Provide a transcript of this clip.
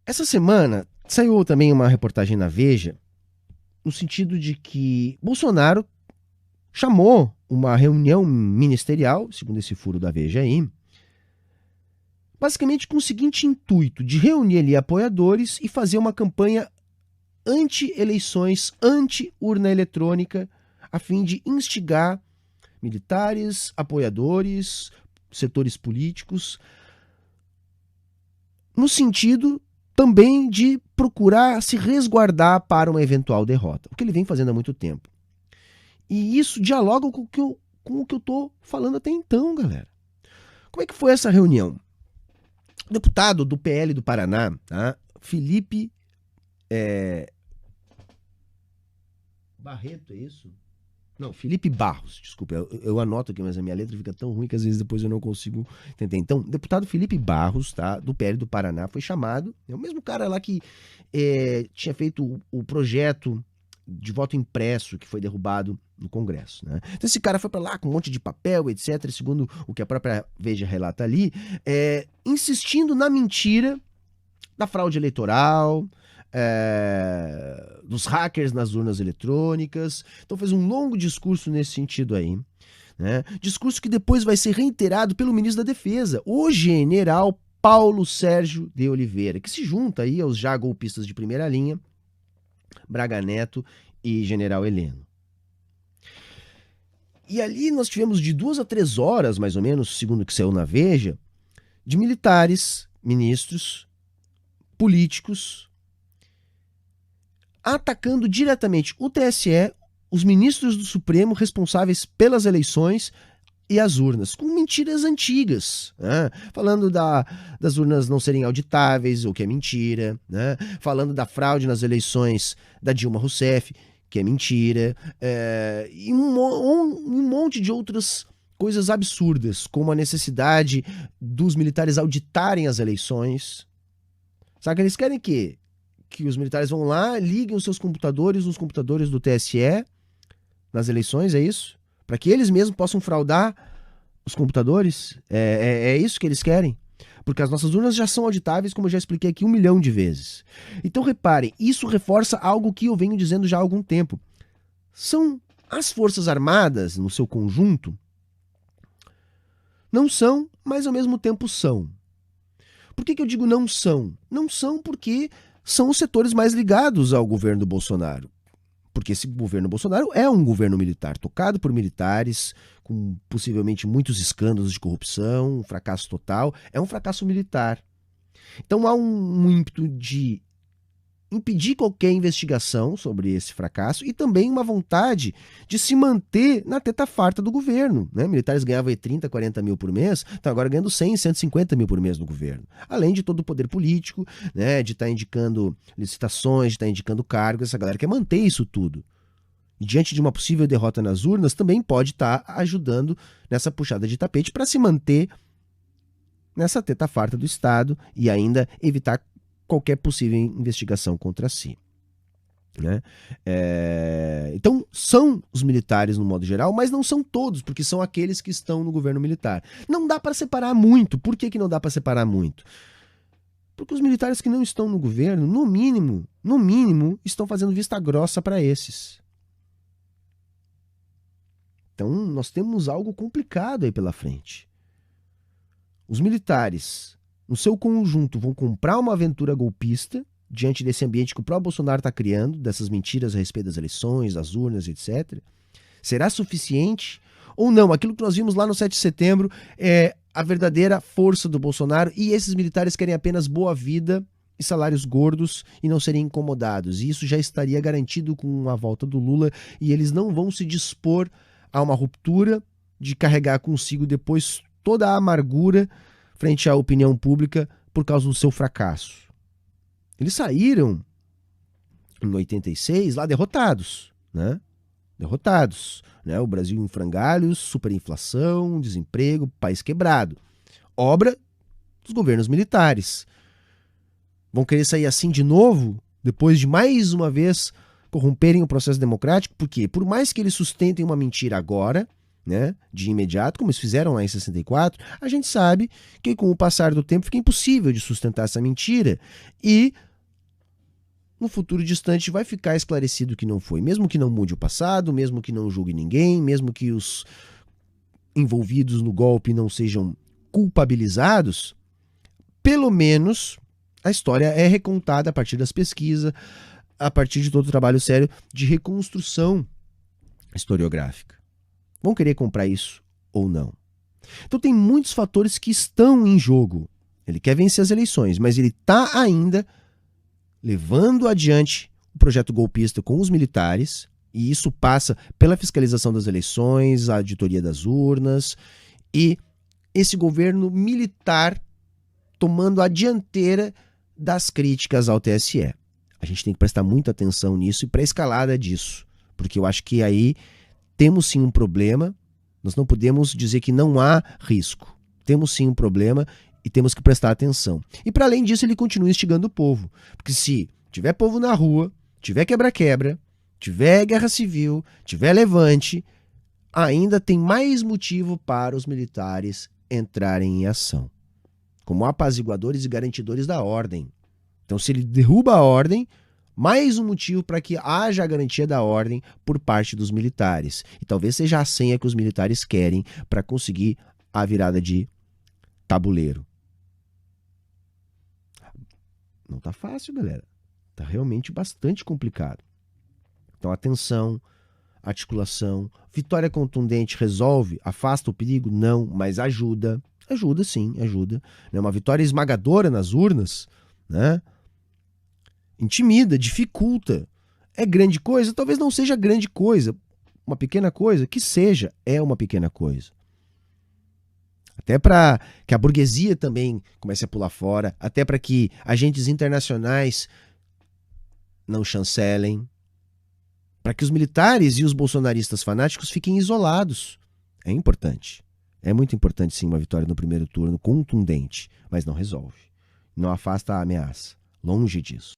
Essa semana saiu também uma reportagem na Veja, no sentido de que Bolsonaro chamou uma reunião ministerial, segundo esse furo da Veja aí, basicamente com o seguinte intuito, de reunir ali apoiadores e fazer uma campanha anti-eleições, anti-urna eletrônica, a fim de instigar militares, apoiadores, setores políticos, no sentido também de procurar se resguardar para uma eventual derrota, o que ele vem fazendo há muito tempo. E isso dialoga com o que eu estou falando até então, galera. Como é que foi essa reunião? O deputado do PL do Paraná, tá? Felipe Barreto, é isso? Não, Felipe Barros, desculpa, eu anoto aqui, mas a minha letra fica tão ruim que às vezes depois eu não consigo entender. Então, o deputado Felipe Barros, tá, do PL do Paraná, foi chamado, é o mesmo cara lá que tinha feito o projeto de voto impresso que foi derrubado no Congresso, né? Então esse cara foi para lá com um monte de papel, etc, segundo o que a própria Veja relata ali, insistindo na mentira da fraude eleitoral, dos hackers nas urnas eletrônicas. Então fez um longo discurso nesse sentido aí, né? Discurso que depois vai ser reiterado pelo ministro da Defesa, o general Paulo Sérgio de Oliveira, que se junta aí aos já golpistas de primeira linha, Braga Neto e general Heleno. E ali nós tivemos de 2 a 3 horas, mais ou menos, segundo o que saiu na Veja, de militares, ministros, políticos, atacando diretamente o TSE, os ministros do Supremo responsáveis pelas eleições e as urnas, com mentiras antigas, né? Falando das urnas não serem auditáveis, o que é mentira, né? Falando da fraude nas eleições da Dilma Rousseff, que é mentira, e um monte de outras coisas absurdas, como a necessidade dos militares auditarem as eleições. Sabe que eles querem que os militares vão lá, liguem os seus computadores nos computadores do TSE nas eleições, é isso? Para que eles mesmos possam fraudar os computadores? É isso que eles querem? Porque as nossas urnas já são auditáveis, como eu já expliquei aqui 1 milhão de vezes. Então reparem, isso reforça algo que eu venho dizendo já há algum tempo. São as Forças Armadas, no seu conjunto, não são, mas ao mesmo tempo são. Por que eu digo não são? Não são porque são os setores mais ligados ao governo do Bolsonaro. Porque esse governo Bolsonaro é um governo militar, tocado por militares, com possivelmente muitos escândalos de corrupção, um fracasso total. É um fracasso militar. Então há um ímpeto de impedir qualquer investigação sobre esse fracasso e também uma vontade de se manter na teta farta do governo, né? Militares ganhavam 30, 40 mil por mês, estão agora ganhando 100, 150 mil por mês no governo. Além de todo o poder político, né? De estar indicando licitações, de estar indicando cargos, essa galera quer manter isso tudo. E diante de uma possível derrota nas urnas, também pode estar ajudando nessa puxada de tapete para se manter nessa teta farta do Estado e ainda evitar qualquer possível investigação contra si, né? Então são os militares no modo geral, mas não são todos, porque são aqueles que estão no governo militar. Não dá para separar muito. Por que não dá para separar muito? Porque os militares que não estão no governo, no mínimo, estão fazendo vista grossa para esses. Então nós temos algo complicado aí pela frente. Os militares, no seu conjunto, vão comprar uma aventura golpista diante desse ambiente que o próprio Bolsonaro está criando, dessas mentiras a respeito das eleições, das urnas, etc. Será suficiente ou não? Aquilo que nós vimos lá no 7 de setembro é a verdadeira força do Bolsonaro e esses militares querem apenas boa vida e salários gordos e não serem incomodados. E isso já estaria garantido com a volta do Lula e eles não vão se dispor a uma ruptura de carregar consigo depois toda a amargura frente à opinião pública por causa do seu fracasso. Eles saíram em 86 lá derrotados, né? Derrotados, né? O Brasil em frangalhos, superinflação, desemprego, país quebrado. Obra dos governos militares. Vão querer sair assim de novo, depois de mais uma vez corromperem o processo democrático, porque por mais que eles sustentem uma mentira agora, né, de imediato, como eles fizeram lá em 64, a gente sabe que com o passar do tempo fica impossível de sustentar essa mentira e no futuro distante vai ficar esclarecido que não foi. Mesmo que não mude o passado, mesmo que não julgue ninguém, mesmo que os envolvidos no golpe não sejam culpabilizados, pelo menos a história é recontada a partir das pesquisas, a partir de todo o trabalho sério de reconstrução historiográfica. Vão querer comprar isso ou não? Então tem muitos fatores que estão em jogo. Ele quer vencer as eleições, mas ele está ainda levando adiante o projeto golpista com os militares, e isso passa pela fiscalização das eleições, a auditoria das urnas, e esse governo militar tomando a dianteira das críticas ao TSE. A gente tem que prestar muita atenção nisso e para a escalada disso, porque eu acho que aí temos sim um problema, nós não podemos dizer que não há risco. Temos sim um problema e temos que prestar atenção. E para além disso, ele continua instigando o povo, porque se tiver povo na rua, tiver quebra-quebra, tiver guerra civil, tiver levante, ainda tem mais motivo para os militares entrarem em ação, como apaziguadores e garantidores da ordem. Então, se ele derruba a ordem, mais um motivo para que haja a garantia da ordem por parte dos militares. E talvez seja a senha que os militares querem para conseguir a virada de tabuleiro. Não tá fácil, galera. Tá realmente bastante complicado. Então, atenção, articulação. Vitória contundente resolve? Afasta o perigo? Não, mas ajuda. Ajuda sim, ajuda. Uma vitória esmagadora nas urnas, né? Intimida, dificulta. É grande coisa? Talvez não seja grande coisa. Uma pequena coisa? Que seja, é uma pequena coisa. Até para que a burguesia também comece a pular fora, até para que agentes internacionais não chancelem, para que os militares e os bolsonaristas fanáticos fiquem isolados. É importante. É muito importante sim uma vitória no primeiro turno contundente, mas não resolve. Não afasta a ameaça. Longe disso.